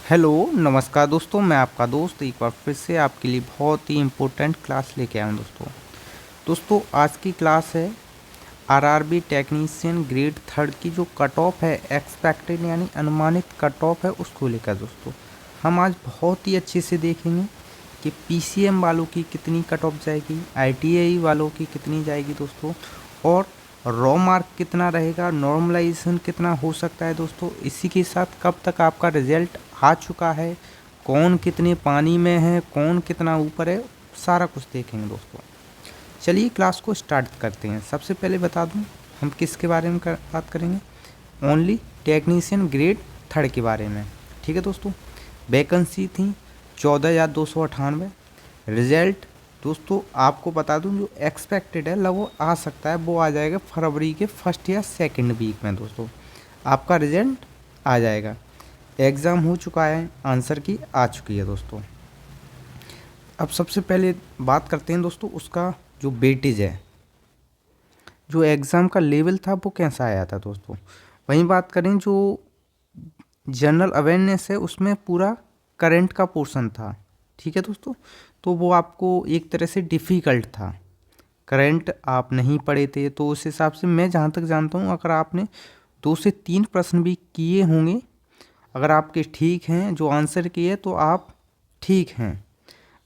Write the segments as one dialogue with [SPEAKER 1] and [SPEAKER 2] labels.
[SPEAKER 1] Hello नमस्कार दोस्तों, मैं आपका दोस्त एक बार फिर से आपके लिए बहुत ही इम्पोर्टेंट क्लास लेके आया हूँ दोस्तों आज की क्लास है आरआरबी टेक्नीशियन ग्रेड थर्ड की जो कट ऑफ है एक्सपेक्टेड यानी अनुमानित कट ऑफ है उसको लेकर दोस्तों हम आज बहुत ही अच्छे से देखेंगे कि पीसीएम वालों की कितनी कट ऑफ जाएगी, आईटीआई वालों की कितनी जाएगी दोस्तों, और रॉ मार्क कितना रहेगा, नॉर्मलाइजेशन कितना हो सकता है दोस्तों। इसी के साथ कब तक आपका रिजल्ट आ चुका है, कौन कितने पानी में है, कौन कितना ऊपर है, सारा कुछ देखेंगे दोस्तों। चलिए क्लास को स्टार्ट करते हैं। सबसे पहले बता दूं हम किसके बारे में बात करेंगे, ओनली टेक्नीशियन ग्रेड थर्ड के बारे में। ठीक है दोस्तों, वैकेंसी थी 14,298। रिजल्ट दोस्तों आपको बता दूं जो एक्सपेक्टेड है वो आ सकता है, वो आ जाएगा फरवरी के फर्स्ट या सेकंड वीक में दोस्तों आपका रिजल्ट आ जाएगा। एग्ज़ाम हो चुका है, आंसर की आ चुकी है दोस्तों। अब सबसे पहले बात करते हैं दोस्तों उसका जो वेटेज है, जो एग्ज़ाम का लेवल था वो कैसा आया था दोस्तों। वहीं बात करें जो जनरल अवेयरनेस है उसमें पूरा करंट का पोर्शन था। ठीक है दोस्तों, तो वो आपको एक तरह से डिफ़िकल्ट था, करंट आप नहीं पढ़े थे, तो उस हिसाब से मैं जहाँ तक जानता हूँ अगर आपने 2 से 3 प्रश्न भी किए होंगे, अगर आपके ठीक हैं जो आंसर किए तो आप ठीक हैं।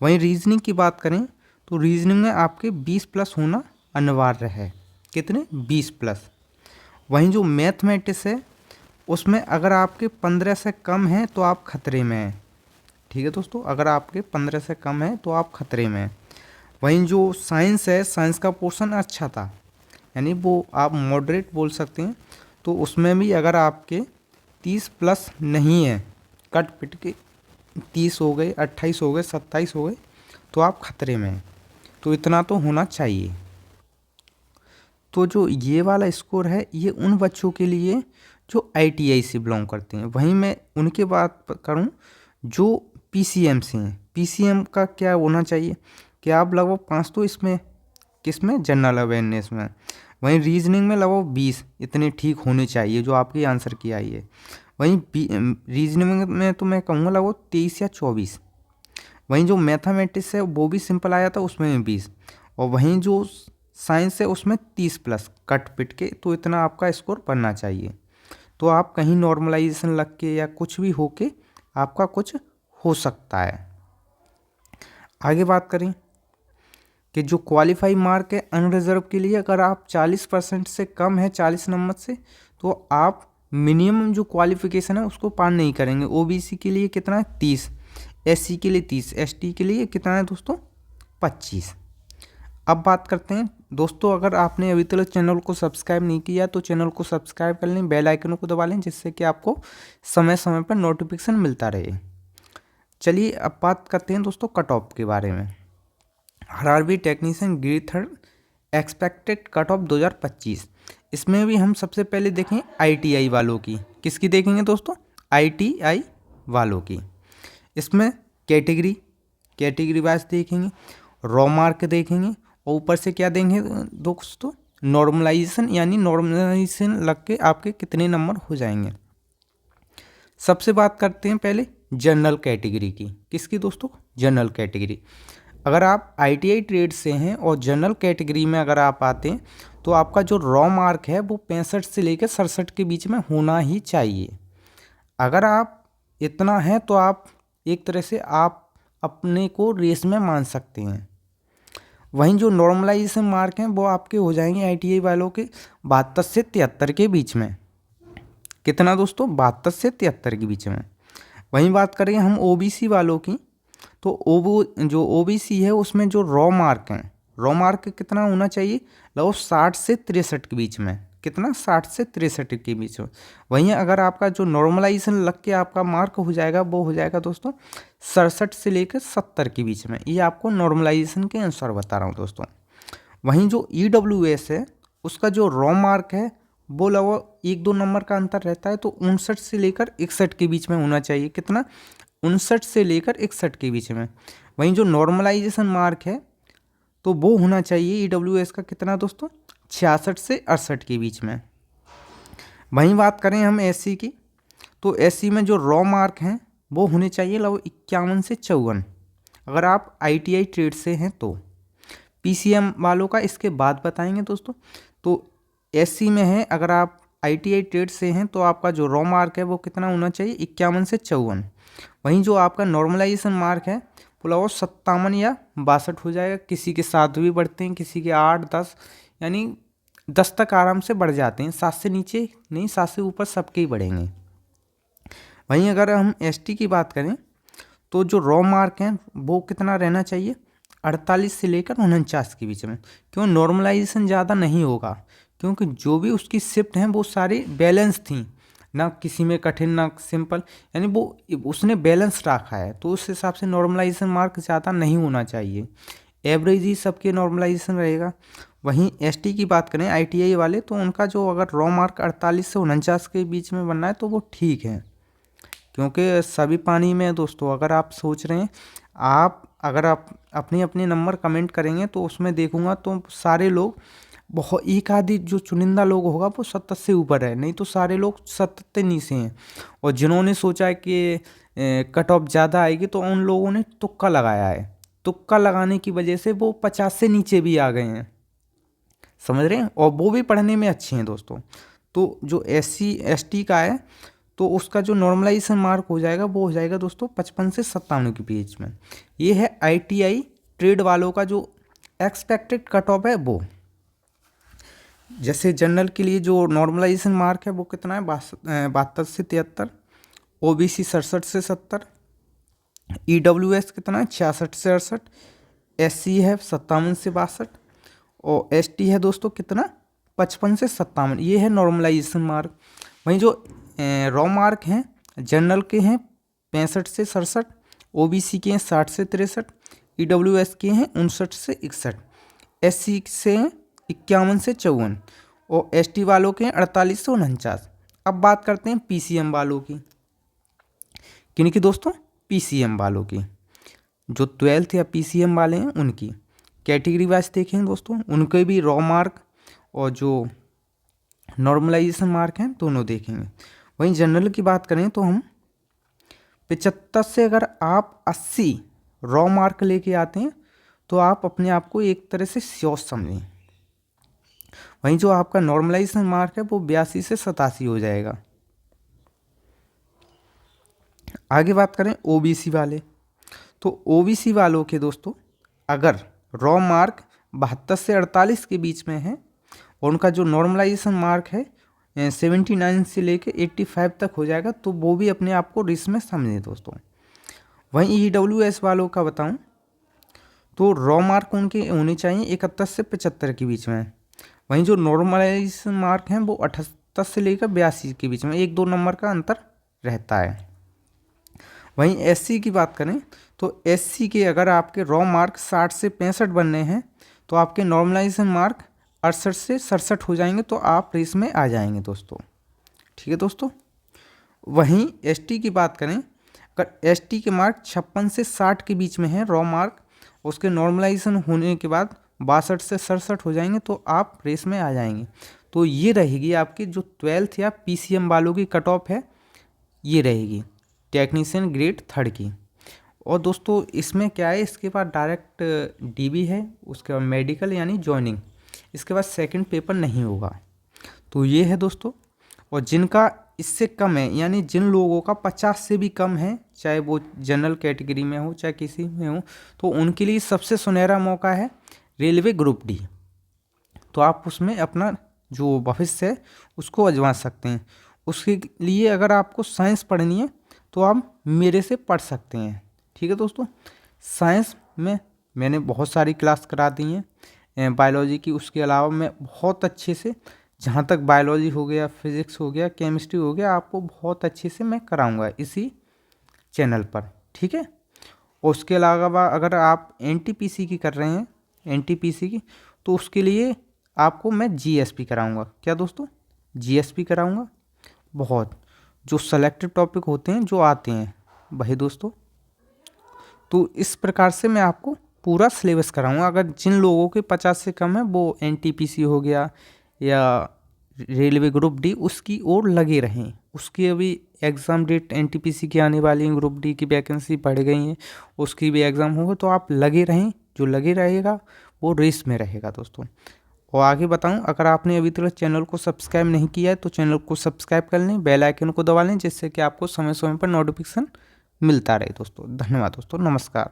[SPEAKER 1] वहीं रीजनिंग की बात करें तो रीजनिंग में आपके 20 प्लस होना अनिवार्य है। कितने? 20 प्लस। वहीं जो मैथमेटिक्स है उसमें अगर आपके 15 से कम हैं तो आप खतरे में हैं। ठीक है दोस्तों, अगर आपके 15 से कम है तो आप खतरे में हैं। वहीं जो साइंस है, साइंस का पोर्शन अच्छा था, यानी वो आप मॉडरेट बोल सकते हैं, तो उसमें भी अगर आपके 30 प्लस नहीं है, कट पिट के 30 हो गए, 28 हो गए, 27 हो गए, तो आप खतरे में हैं। तो इतना तो होना चाहिए। तो जो ये वाला स्कोर है ये उन बच्चों के लिए जो आईटीआई से बिलोंग करते हैं। वहीं मैं उनके बात करूं जो पीसीएम से हैं, पीसीएम का क्या होना चाहिए कि आप लगभग 5 तो इसमें किसमें, जनरल अवेयरनेस में। वहीं रीजनिंग में लगभग 20 इतने ठीक होने चाहिए जो आपकी आंसर की आई है। वहीं रीजनिंग में तो मैं कहूँगा लगभग 23 या 24। वहीं जो मैथमेटिक्स है वो भी सिंपल आया था, उसमें भी 20। और वहीं जो साइंस है उसमें 30 प्लस कट पिट के, तो इतना आपका स्कोर बनना चाहिए। तो आप कहीं नॉर्मलाइजेशन लग के या कुछ भी हो के आपका कुछ हो सकता है। आगे बात करें कि जो क्वालिफाई मार्क है अनरिजर्व के लिए, अगर आप 40% से कम है 40 नंबर से, तो आप मिनिमम जो क्वालिफिकेशन है उसको पार नहीं करेंगे। ओबीसी के लिए कितना है? 30। एससी के लिए 30। एसटी के लिए कितना है दोस्तों? 25। अब बात करते हैं दोस्तों, अगर आपने अभी तक चैनल को सब्सक्राइब नहीं किया तो चैनल को सब्सक्राइब कर लें, बेल आइकन को दबा लें, जिससे कि आपको समय समय पर नोटिफिकेशन मिलता रहे। चलिए अब बात करते हैं दोस्तों कट ऑफ के बारे में। RRB technician grade third expected cut off 2025। इसमें भी हम सबसे पहले देखें आईटीआई वालों की। किसकी देखेंगे दोस्तों? आईटीआई वालों की। इसमें कैटेगरी कैटेगरी वाइज देखेंगे, रॉ मार्क देखेंगे, और ऊपर से क्या देंगे दोस्तों? नॉर्मलाइजेशन, यानी नॉर्मलाइजेशन लग के आपके कितने नंबर हो जाएंगे। सबसे बात करते हैं पहले जनरल कैटेगरी की। किसकी दोस्तों? General category. अगर आप आईटीआई ट्रेड से हैं और जनरल कैटेगरी में अगर आप आते हैं तो आपका जो रॉ मार्क है वो 65 से लेकर 67 के बीच में होना ही चाहिए। अगर आप इतना है तो आप एक तरह से आप अपने को रेस में मान सकते हैं। वहीं जो नॉर्मलाइजेशन मार्क हैं वो आपके हो जाएंगे आईटीआई वालों के 72 से 73 के बीच में। कितना दोस्तों? 72 से 73 के बीच में। वहीं बात करें हम ओबीसी वालों की, तो जो ओबीसी है उसमें जो रॉ मार्क हैं, रॉ मार्क कितना होना चाहिए? लगभग 60 से 63 के बीच में। कितना? 60 से 63 के बीच में। वहीं अगर आपका जो नॉर्मलाइजेशन लग के आपका मार्क हो जाएगा वो हो जाएगा दोस्तों 67 से लेकर 70 के बीच में। ये आपको नॉर्मलाइजेशन के अनुसार बता रहा हूँ दोस्तों। वहीं जो ईडब्ल्यूएस है उसका जो रॉ मार्क है वो लगभग 1-2 नंबर का अंतर रहता है, तो 59 से लेकर 61 के बीच में होना चाहिए। कितना? 59 से लेकर 61 के बीच में। वहीं जो नॉर्मलाइजेशन मार्क है तो वो होना चाहिए ईडब्ल्यूएस का कितना दोस्तों? 66 से 68 के बीच में। वहीं बात करें हम एससी की, तो एससी में जो रॉ मार्क हैं वो होने चाहिए लगभग 51 से 54, अगर आप ITI ट्रेड से हैं तो। PCM वालों का इसके बाद बताएंगे दोस्तों। तो SC में है, अगर आप ITI ट्रेड से हैं तो आपका जो रॉ मार्क है वो कितना होना चाहिए, 51 से 54। वहीं जो आपका नॉर्मलाइजेशन मार्क है वो लगभग 57 या 62 हो जाएगा। किसी के 7 भी बढ़ते हैं, किसी के 8, 10, यानी 10 तक आराम से बढ़ जाते हैं। 7 से नीचे नहीं, 7 से ऊपर सबके ही बढ़ेंगे। वहीं अगर हम ST की बात करें तो जो रॉ मार्क है वो कितना रहना चाहिए, 48 से लेकर 49 के बीच में। क्यों, नॉर्मलाइजेशन ज़्यादा नहीं होगा, क्योंकि जो भी उसकी शिफ्ट हैं वो सारी बैलेंस थी, ना किसी में कठिन ना सिंपल, यानी वो उसने बैलेंस रखा है, तो उस हिसाब से नॉर्मलाइजेशन मार्क ज़्यादा नहीं होना चाहिए। एवरेज ही सबके नॉर्मलाइजेशन रहेगा। वहीं ST की बात करें ITI वाले, तो उनका जो अगर रॉ मार्क 48 से 49 के बीच में बनना है तो वो ठीक है, क्योंकि सभी पानी में है दोस्तों। अगर आप सोच रहे हैं, अगर आप अपने अपने नंबर कमेंट करेंगे तो उसमें देखूंगा तो सारे लोग, बहुत एक आदि जो चुनिंदा लोग होगा वो 70 से ऊपर है, नहीं तो सारे लोग 70 से नीचे हैं। और जिन्होंने सोचा है कि कट ऑफ ज़्यादा आएगी तो उन लोगों ने तुक्का लगाया है। तुक्का लगाने की वजह से वो 50 से नीचे भी आ गए हैं, समझ रहे हैं, और वो भी पढ़ने में अच्छे हैं दोस्तों। तो जो SC ST का है तो उसका जो नॉर्मलाइजेशन मार्क हो जाएगा वो हो जाएगा दोस्तों 55 से 57 के बीच में। ये है ITI ट्रेड वालों का जो एक्सपेक्टेड कट ऑफ है वो। जैसे जनरल के लिए जो नॉर्मलाइजेशन मार्क है वो कितना है, 72 से 73, OBC 67 से 70, EWS कितना है, 66 से 68, SC है 57 से 62, और ST है दोस्तों कितना, 55 से 57। ये है नॉर्मलाइजेशन मार्क। वहीं जो रॉ मार्क हैं जनरल के हैं 65 से 67, OBC के हैं 60 से 63, EWS के हैं 59 से 61, SC से हैं 51 से 54, और ST वालों के हैं 48 से 49। अब बात करते हैं PCM वालों की। किनकी दोस्तों, PCM वालों की। जो 12th या PCM वाले हैं उनकी कैटेगरी वाइज देखेंगे दोस्तों, उनके भी रॉ मार्क और जो नॉर्मलाइजेशन मार्क हैं दोनों देखेंगे। वहीं जनरल की बात करें तो हम 75 से अगर आप 80 रॉ मार्क लेके आते हैं तो आप अपने आप को एक तरह से श्योर समझें। वहीं जो आपका नॉर्मलाइजेशन मार्क है वो 82 से 87 हो जाएगा। आगे बात करें OBC वाले, तो OBC वालों के दोस्तों अगर रॉ मार्क 72 से 48 के बीच में है और उनका जो नॉर्मलाइजेशन मार्क है 79 से लेके 85 तक हो जाएगा, तो वो भी अपने आप को रिस्क में समझें दोस्तों। वहीं EWS वालों का बताऊं तो रॉ मार्क उनके होने चाहिए 71 से 75 के बीच में। वहीं जो नॉर्मलाइजेशन मार्क हैं वो 78 से लेकर 82 के बीच में, 1-2 नंबर का अंतर रहता है। वहीं SC की बात करें तो SC के अगर आपके रॉ मार्क 60 से 65 बनने हैं तो आपके नॉर्मलाइजेशन मार्क 68 से 67 हो जाएंगे, तो आप रेस में आ जाएंगे दोस्तों। ठीक है दोस्तों। वहीं ST की बात करें, अगर ST के मार्क 56 से 60 के बीच में है रॉ मार्क, उसके नॉर्मलाइजेशन होने के बाद 62 से 67 हो जाएंगे, तो आप रेस में आ जाएंगे। तो ये रहेगी आपकी जो 12th या PCM वालों की कट ऑफ है, ये रहेगी टेक्नीशियन ग्रेड 3 की। और दोस्तों इसमें क्या है, इसके बाद डायरेक्ट DB है, उसके बाद मेडिकल यानी जॉइनिंग, इसके बाद सेकंड पेपर नहीं होगा। तो ये है दोस्तों। और जिनका इससे कम है, यानी जिन लोगों का 50 से भी कम है, चाहे वो जनरल कैटेगरी में हो चाहे किसी में हो, तो उनके लिए सबसे सुनहरा मौका है रेलवे ग्रुप D। तो आप उसमें अपना जो भविष्य है उसको आजमा सकते हैं। उसके लिए अगर आपको साइंस पढ़नी है तो आप मेरे से पढ़ सकते हैं। ठीक है दोस्तों। साइंस में मैंने बहुत सारी क्लास करा दी हैं बायोलॉजी की, उसके अलावा मैं बहुत अच्छे से, जहाँ तक बायोलॉजी हो गया, फिज़िक्स हो गया, केमिस्ट्री हो गया, आपको बहुत अच्छे से मैं कराऊंगा इसी चैनल पर। ठीक है। और उसके अलावा अगर आप NTPC की कर रहे हैं, NTPC की, तो उसके लिए आपको मैं GSP कराऊंगा। क्या दोस्तों, GSP कराऊंगा। बहुत जो सेलेक्टेड टॉपिक होते हैं जो आते हैं वही दोस्तों। तो इस प्रकार से मैं आपको पूरा सिलेबस कराऊंगा। अगर जिन लोगों के 50 से कम है वो NTPC हो गया या रेलवे ग्रुप डी उसकी ओर लगे रहें। उसकी अभी एग्ज़ाम डेट एनटीपीसी की आने वाली है, ग्रुप डी की वैकेंसी बढ़ गई है, उसकी भी एग्ज़ाम होगा, तो आप लगे रहें। जो लगे रहेगा वो रेस में रहेगा दोस्तों। और आगे बताऊं, अगर आपने अभी तक चैनल को सब्सक्राइब नहीं किया है तो चैनल को सब्सक्राइब कर लें, बेल आइकन को दबा लें, जिससे कि आपको समय समय पर नोटिफिकेशन मिलता रहे दोस्तों। धन्यवाद दोस्तों, नमस्कार।